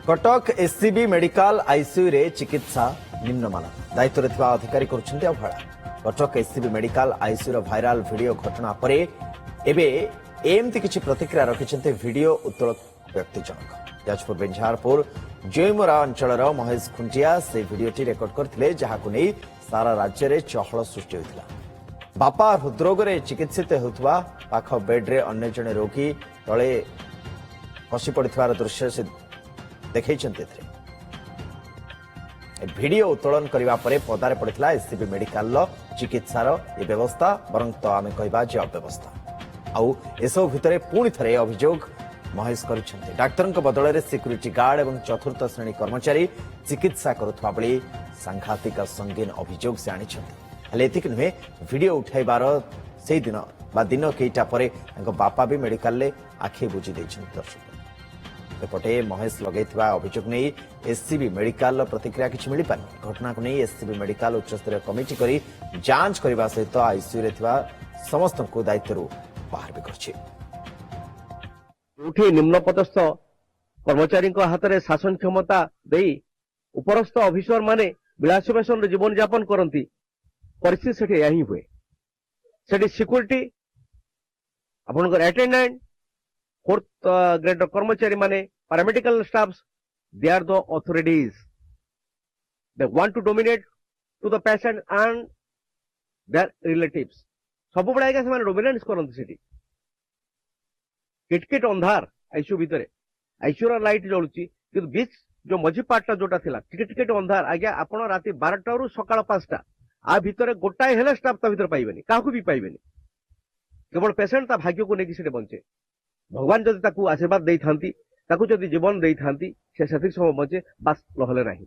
Cuttack SCB medical ICU रे चिकित्सा निम्नमान दायित्व अधिकारी करुछन्ति अवहेला। कटक एससीबी मेडिकल आईसीयू रो भाइराल वीडियो घटना परे एबे एमती किछि प्रतिक्रिया रखिछन्ति वीडियो उत्तोलक व्यक्ति जनक। जाजपुर बेंझारपुर जयमुरा अंचलर महेश खुंटिया से वीडियोटी रेकर्ड करथिले, जहाकु नै सारा राज्य रे चहल सृष्टि होइतिला। बापा हृदरोग रे चिकित्सित हेउथबा पाख बेड रे अन्य जणे रोगी तळे खसी पड़िथिबार दृश्य से देखैछन्ति। वीडियो उत्तोलन करने पर पदारे पड़ता एससीबी मेडिकल चिकित्सार ये व्यवस्था बरं तो आम कहवा जे अव्यवस्था आउ एसबू भितर पुणी थे अभियोग महेश कर डाक्तर बदल में सिक्यूरीटी गार्ड और चतुर्थ श्रेणी कर्मचारी चिकित्सा करुवा बेले सांघातिक संगीन अभियोग से आनी एतिक नुहे वीडियो उठाइबार से दिन दिन कईटा पर बापा भी मेडिकल आखि बुझी दर्शक एपटे महेश लगे अभियोग नहीं एससीबी मेडिकल प्रतिक्रिया किसी मिल पार घटना को नहीं एससीबी मेडिकल उच्चस्तरीय कमिटी करी जांच करने सहित आईसीयू रे समस्त को दायित्व बाहर भी कर निम्न पदस्थ कर्मचारी हाथ में शासन क्षमता दे उपरस्थ अफिसर माने विलासी फैशन जीवन यापन करती परिस्थिति से या हुए से सिक्यूरीटी आपनकर अटेंडेंट फोर्थ ग्रेड कर्मचारी माने paramedical staff they are the authorities they want to dominate to the patient and their relatives सब बड़ा आगे से डोमिनेंस करते सेठी किटकिट अंधार आईसीयू भितर आईसीयू लाइट जलुची कि बीच जो मझी पार्टा जोटा थिला टिकेट अंधार आज्ञा आपण राति 12टा रु सकाळ 5टा आ भितर गोटाए हेले स्टाफ ता भितर पाइबेनी काहू भी पाइबेनी केवल पेशेंट ता भाग्य को लेकिन से बंचे भगवान जदि ताकू आशीर्वाद देई थांती ताकू जदि जीवन देई थांती से सती समय बचे बास लहले नहीं।